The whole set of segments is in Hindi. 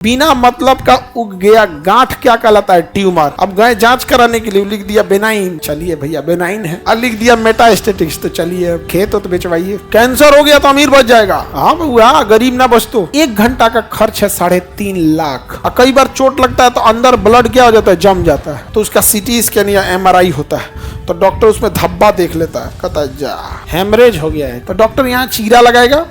बिना मतलब का उग गया गांठ क्या कहलाता है? ट्यूमर। अब गए जांच कराने के लिए, लिख दिया बेनाइन, चलिए भैया बेनाइन है। और लिख दिया मेटास्टेटिक्स, तो चलिए खेत तो बेचवाइए। कैंसर हो गया तो अमीर बच जाएगा। हाँ हुआ, गरीब ना बच तो। 1 घंटा का खर्च है 3.5 लाख। और कई बार चोट लगता है तो अंदर ब्लड क्या हो जाता है, जम जाता है, तो उसका सीटी स्कैन या MRI होता है, तो डॉक्टर उसमें धब्बा देख लेता है, कहता है जा हेमरेज हो गया है, तो डॉक्टर यहाँ चीरा लगाएगा,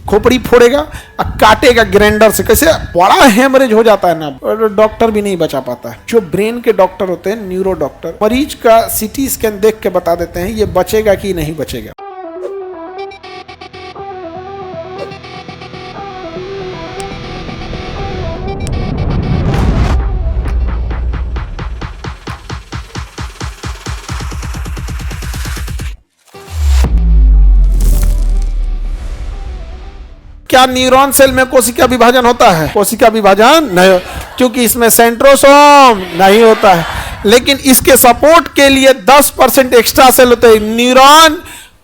खोपड़ी फोड़ेगा और काटेगा ग्राइंडर से। कैसे बड़ा हेमरेज हो जाता है ना, और डॉक्टर भी नहीं बचा पाता है। जो ब्रेन के डॉक्टर होते हैं, न्यूरो डॉक्टर, मरीज का सीटी स्कैन देख के बता देते हैं ये बचेगा कि नहीं बचेगा। क्या न्यूरॉन सेल में कोशिका विभाजन होता है? कोशिका विभाजन नहीं, क्योंकि इसमें सेंट्रोसोम नहीं होता है। लेकिन इसके सपोर्ट के लिए 10% एक्स्ट्रा सेल होते हैं।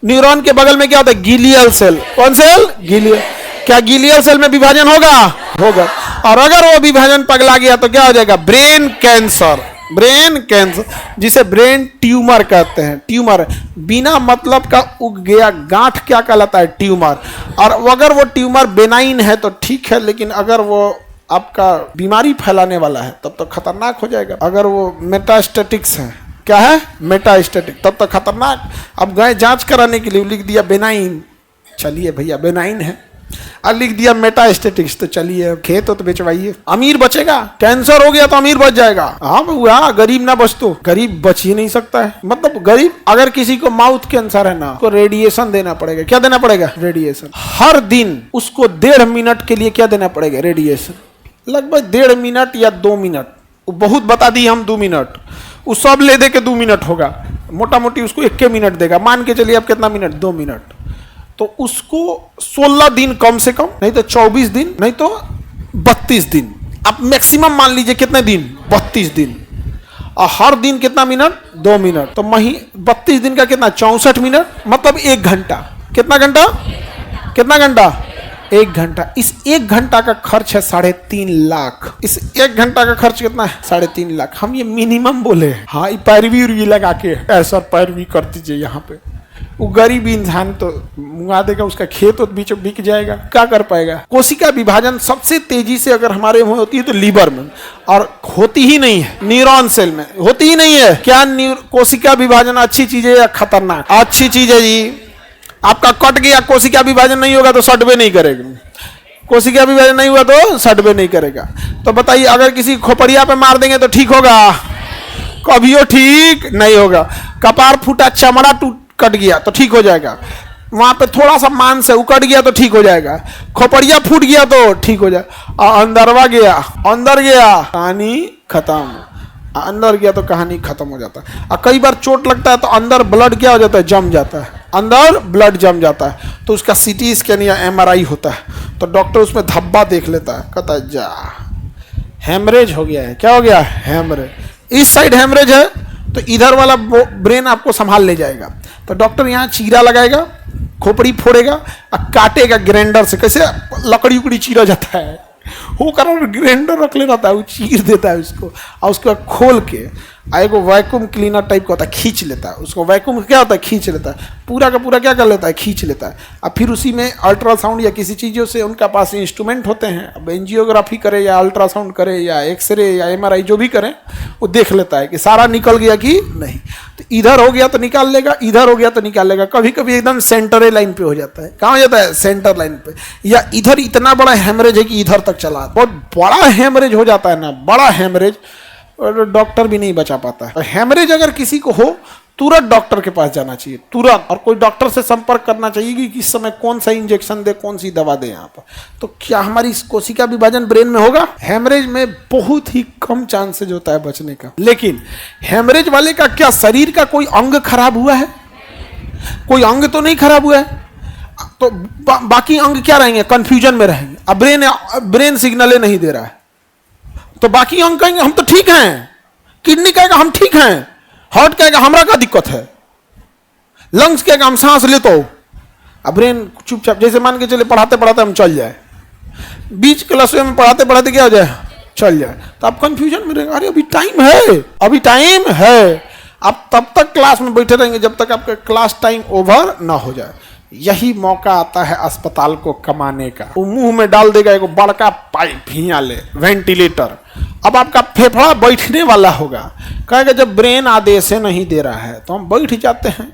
न्यूरॉन के बगल में क्या होता है? Glial cell. कौन सेल? गिलियल। क्या गिलियल सेल में विभाजन होगा? होगा। और अगर वो विभाजन पगला गया तो क्या हो जाएगा? Brain cancer. ब्रेन कैंसर, जिसे ब्रेन ट्यूमर कहते हैं। ट्यूमर बिना मतलब का उग गया गांठ क्या कहलाता है? ट्यूमर। और अगर वो ट्यूमर बेनाइन है तो ठीक है, लेकिन अगर वो आपका बीमारी फैलाने वाला है तब तो खतरनाक हो जाएगा। अगर वो मेटास्टेटिक्स है, क्या है? मेटास्टेटिक, तब तो खतरनाक। अब गए जांच कराने के लिए, लिख दिया बेनाइन, चलिए भैया बेनाइन है। और लिख दिया मेटास्टेटिक्स, तो चलिए खेत तो बेचवाइए। अमीर बचेगा। कैंसर हो गया तो अमीर बच जाएगा। हाँ हुआ, गरीब ना बच तो। गरीब बच ही नहीं सकता है। मतलब गरीब, अगर किसी को माउथ कैंसर है ना, तो रेडिएशन देना पड़ेगा। क्या देना पड़ेगा? रेडिएशन। हर दिन उसको 1.5 मिनट के लिए क्या देना पड़ेगा? रेडिएशन। लगभग 1.5 मिनट या 2 मिनट, बहुत बता दी हम 2 मिनट, वो सब ले दे के 2 मिनट होगा। मोटा मोटी उसको 1 मिनट देगा। मान के चलिए आप कितना मिनट? 2 मिनट। तो उसको 16 दिन कम से कम, नहीं तो 24 दिन, नहीं तो 32 दिन। आप मैक्सिमम मान लीजिए कितने दिन? 32 दिन। और हर दिन कितना मिनट? 2 मिनट। तो 32 दिन का कितना? 64 मिनट, मतलब 1 घंटा। कितना घंटा? कितना घंटा? 1 घंटा। इस 1 घंटा का खर्च है 3.5 लाख। इस 1 घंटा का खर्च कितना है? 3.5 लाख। हम ये मिनिमम बोले। हाँ, पैरवी उर्वी लगा के ऐसा पैरवी कर दीजिए यहाँ पे। वो गरीब इंसान तो मुंगा देगा, उसका खेत तो बीच बिक जाएगा, क्या कर पाएगा? कोशिका विभाजन सबसे तेजी से अगर हमारे में होती है तो लीवर में, और होती ही नहीं है न्यूरॉन सेल में, होती ही नहीं है। क्या कोशिका विभाजन अच्छी चीज है या खतरनाक? अच्छी चीज है जी। आपका कट गया, कोशिका विभाजन नहीं होगा तो सटवे नहीं करेगा। कोशिका विभाजन नहीं हुआ तो सटवे नहीं करेगा। तो बताइए, अगर किसी खोपड़िया पे मार देंगे तो ठीक होगा? कभियो ठीक नहीं होगा। कपार फूटा, चमड़ा कट गया तो ठीक हो जाएगा। वहां पे थोड़ा सा मांस है, उकट गया तो ठीक हो जाएगा। खोपड़िया फूट गया तो ठीक हो जाएगा। और अंदर गया कहानी खत्म। अंदर गया तो कहानी खत्म हो जाता है। और कई बार चोट लगता है तो अंदर ब्लड क्या हो जाता है? जम जाता है। अंदर ब्लड जम जाता है, तो उसका सीटी स्कैन या MRI होता है, तो डॉक्टर उसमें धब्बा देख लेता है, कहता है जा हेमरेज हो गया है। क्या हो गया? हेमरेज। इस साइड हेमरेज है तो इधर वाला ब्रेन आपको संभाल ले जाएगा। तो डॉक्टर यहाँ चीरा लगाएगा, खोपड़ी फोड़ेगा और काटेगा ग्राइंडर से। कैसे लकड़ी उकड़ी चीरा जाता है, वो कारण ग्राइंडर रख ले रहता है, वो चीर देता है उसको। और उसके बाद खोल के एगो वैक्यूम क्लीनर टाइप का होता है, खींच लेता है उसको। वैक्यूम क्या होता है? खींच लेता है। पूरा का पूरा क्या कर लेता है? खींच लेता है। और फिर उसी में अल्ट्रासाउंड या किसी चीज़ों से, उनका पास इंस्ट्रूमेंट होते हैं, अब एंजियोग्राफी करे या अल्ट्रासाउंड करे या एक्सरे या MRI जो भी करें, वो देख लेता है कि सारा निकल गया कि नहीं। तो इधर हो गया तो निकाल लेगा, इधर हो गया तो निकाल लेगा। कभी कभी एकदम सेंटर लाइन पे हो जाता है। कहाँ हो जाता है? सेंटर लाइन पे। या इधर इतना बड़ा हेमरेज है कि इधर तक चला, बहुत बड़ा हेमरेज हो जाता है ना, बड़ा हेमरेज, और डॉक्टर भी नहीं बचा पाता है। हेमरेज अगर किसी को हो, तुरंत डॉक्टर के पास जाना चाहिए, तुरंत। और कोई डॉक्टर से संपर्क करना चाहिए कि किस समय कौन सा इंजेक्शन दे, कौन सी दवा दे यहाँ पर। तो क्या हमारी कोशिका विभाजन ब्रेन में होगा? हेमरेज में बहुत ही कम चांसेज होता है बचने का। लेकिन हेमरेज वाले का क्या शरीर का कोई अंग खराब हुआ है? कोई अंग तो नहीं खराब हुआ है, तो बाकी अंग क्या रहेंगे? कंफ्यूजन में रहेंगे। अब ब्रेन सिग्नल नहीं दे रहा है, तो बाकी अंग कहेंगे हम तो ठीक हैं। किडनी कहेगा हम ठीक हैं। हार्ट कहेगा हमरा का दिक्कत है। लंग्स कहेगा हम सांस लेते हो। अब ब्रेन चुपचाप, जैसे मान के चले पढ़ाते पढ़ाते हम चल जाए, बीच क्लास में पढ़ाते पढ़ाते क्या हो जाए, चल जाए, तो आप कंफ्यूजन में रहेंगे, अरे अभी टाइम है, अभी टाइम है। आप तब तक क्लास में बैठे रहेंगे जब तक आपका क्लास टाइम ओवर ना हो जाए। यही मौका आता है अस्पताल को कमाने का। वो मुंह में डाल देगा एक बड़का पाइप, हिया ले वेंटिलेटर। अब आपका फेफड़ा बैठने वाला होगा, कहेगा जब ब्रेन आदेश नहीं दे रहा है तो हम बैठ जाते हैं,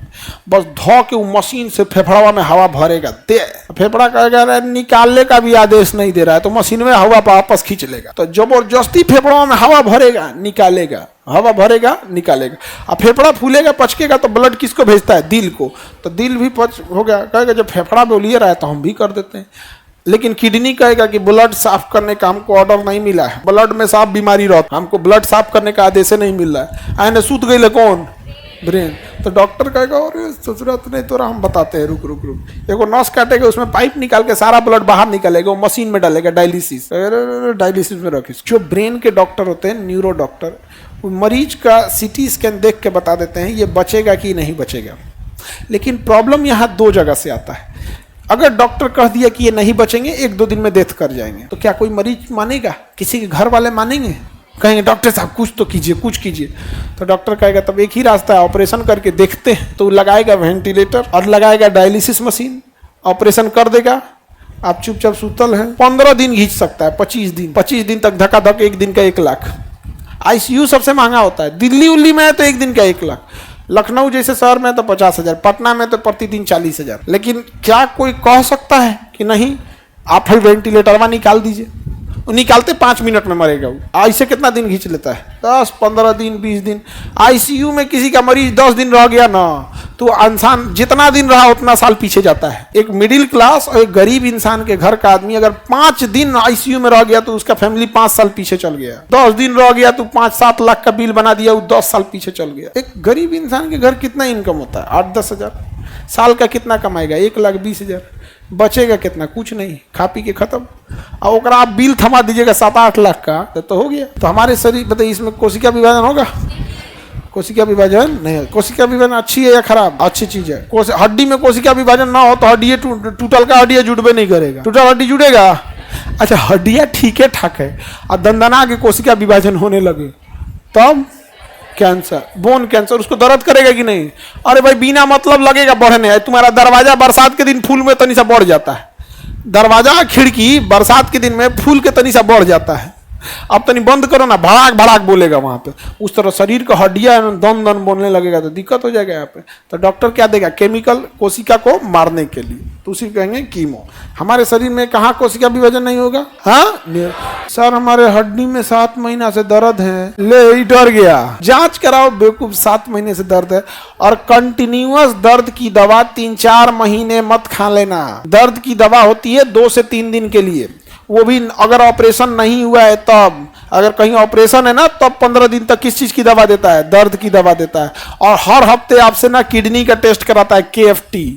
बस धो के वो मशीन से फेफड़ा में हवा भरेगा, दे फेफड़ा कहेगा निकालने का भी आदेश नहीं दे रहा है तो मशीन में हवा वापस खींच लेगा, तो जबरदस्ती फेफड़ा में हवा भरेगा, निकालेगा, हवा भरेगा, निकालेगा। अब फेफड़ा फूलेगा, पचकेगा तो ब्लड किसको भेजता है, दिल को, तो दिल भी पच हो गया। कहेगा जब फेफड़ा बोलिए रहा है तो हम भी कर देते हैं। लेकिन किडनी कहेगा कि ब्लड साफ करने का हमको ऑर्डर नहीं मिला है, ब्लड में साफ बीमारी रहता, हमको ब्लड साफ करने का आदेश नहीं मिल रहा है, आने सूत गई कौन, ब्रेन। तो डॉक्टर कहेगा अरे जरूरत नहीं तो हम बताते हैं, रुक रुक रुक, एगो नस काटेगा, उसमें पाइप निकाल के सारा ब्लड बाहर निकालेगा, वो मशीन में डालेगा, डायलिसिस, डायलिसिस में रखिए। जो ब्रेन के डॉक्टर होते हैं, न्यूरो डॉक्टर, वो मरीज का सीटी स्कैन देख के बता देते हैं ये बचेगा कि नहीं बचेगा। लेकिन प्रॉब्लम यहाँ दो जगह से आता है। अगर डॉक्टर कह दिया कि ये नहीं बचेंगे, 1-2 दिन में डेथ कर जाएंगे, तो क्या कोई मरीज मानेगा, किसी के घर वाले मानेंगे, कहेंगे डॉक्टर साहब कुछ तो कीजिए, कुछ कीजिए। तो डॉक्टर कहेगा तब एक ही रास्ता है, ऑपरेशन करके देखते हैं। तो लगाएगा वेंटिलेटर और लगाएगा डायलिसिस मशीन, ऑपरेशन कर देगा, आप चुपचाप सुतल है। 15 दिन खींच सकता है, 25 दिन तक धक्का धक, 1 दिन का 1 लाख। आईसीयू सबसे महंगा होता है, दिल्ली उल्ली में है तो 1 दिन का 1 लाख, लखनऊ जैसे शहर में तो 50,000, पटना में तो प्रतिदिन 40,000। लेकिन क्या कोई कह सकता है कि नहीं आप ही वेंटिलेटर में निकाल दीजिए, निकालते 5 मिनट में मरेगा वो। ऐसे कितना दिन खींच लेता है, 10-15 दिन 20 दिन। आईसीयू में किसी का मरीज 10 दिन रह गया ना, तो इंसान जितना दिन रहा उतना साल पीछे जाता है। एक मिडिल क्लास और एक गरीब इंसान के घर का आदमी अगर 5 दिन आईसीयू में रह गया तो उसका फैमिली 5 साल पीछे चल गया। 10 दिन रह गया तो 5-7 लाख का बिल बना दिया, वो 10 साल पीछे चल गया। एक गरीब इंसान के घर कितना इनकम होता है, 8-10 हजार। साल का कितना कमाएगा, 1,20,000। बचेगा कितना, कुछ नहीं, खा पी के खत्म। और ओकरा आप बिल थमा दीजिएगा 7-8 लाख का, तो हो गया। तो हमारे शरीर बताइए इसमें कोशिका विभाजन होगा, कोशिका विभाजन नहीं। कोशिका विभाजन अच्छी है या खराब, अच्छी चीज है। हड्डी में कोशिका विभाजन ना हो तो हड्डी टूटल का हड्डी जुड़बे नहीं करेगा, टूटल हड्डी जुड़ेगा। अच्छा हड्डियां ठीक है ठाक है और दंदना के कोशिका विभाजन होने लगे तब कैंसर, बोन कैंसर, उसको दर्द करेगा कि नहीं? अरे भाई बिना मतलब लगेगा बढ़ने। तुम्हारा दरवाजा बरसात के दिन फूल में तनी सा बढ़ जाता है, दरवाजा खिड़की बरसात के दिन में फूल के तनी सा बढ़ जाता है, अब तनी बंद करो ना, भड़ाक भड़ाक बोलेगा वहां पे। उस तरह शरीर का हड्डियां दन दन बोलने लगेगा तो दिक्कत हो जाएगा यहाँ पे। तो डॉक्टर क्या देगा, केमिकल कोशिका को मारने के लिए, तो उसी कहेंगे कीमो। हमारे शरीर में कहाँ कोशिका विभाजन नहीं होगा? हाँ सर हमारे हड्डी में 7 महीना से दर्द है, ले डर गया, जांच कराओ बेवकूफ। 7 महीने से दर्द है और कंटिन्यूअस दर्द की दवा 3-4 महीने मत खा लेना। दर्द की दवा होती है 2 से 3 दिन के लिए, वो भी अगर ऑपरेशन नहीं हुआ है तब। अगर कहीं ऑपरेशन है ना तब 15 दिन तक किस चीज की दवा देता है, दर्द की दवा देता है। और हर हफ्ते आपसे ना किडनी का टेस्ट कराता है, KFT।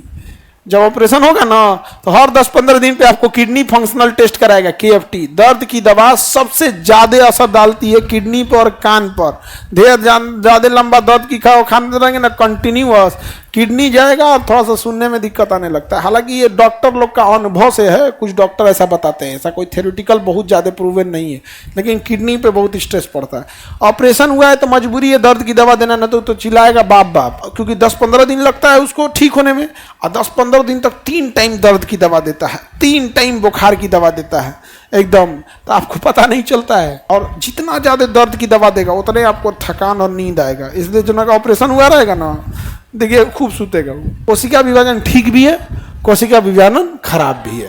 जब ऑपरेशन होगा ना तो हर 10-15 दिन पे आपको किडनी फंक्शनल टेस्ट कराएगा, KFT। दर्द की दवा सबसे ज्यादा असर डालती है किडनी पर और कान पर। ज्यादा लंबा दर्द की खाते रहेंगे ना कंटिन्यूअस, किडनी जाएगा और थोड़ा सा सुनने में दिक्कत आने लगता है। हालांकि ये डॉक्टर लोग का अनुभव से है, कुछ डॉक्टर ऐसा बताते हैं, ऐसा कोई थ्योरेटिकल बहुत ज्यादा प्रूवन नहीं है। लेकिन किडनी पे बहुत स्ट्रेस पड़ता है। ऑपरेशन हुआ है तो मजबूरी है दर्द की दवा देना, न तो चिल्लाएगा बाप बाप, क्योंकि 10-15 दिन लगता है उसको ठीक होने में। और 10-15 दिन तक 3 टाइम दर्द की दवा देता है, 3 टाइम बुखार की दवा देता है एकदम, तो आपको पता नहीं चलता है। और जितना ज्यादा दर्द की दवा देगा उतने आपको थकान और नींद आएगा। इसलिए जो ना ऑपरेशन हुआ रहेगा ना, देखिए खूब सुतेगा। कोशिका विभाजन ठीक भी है, कोशिका विभाजन खराब भी है।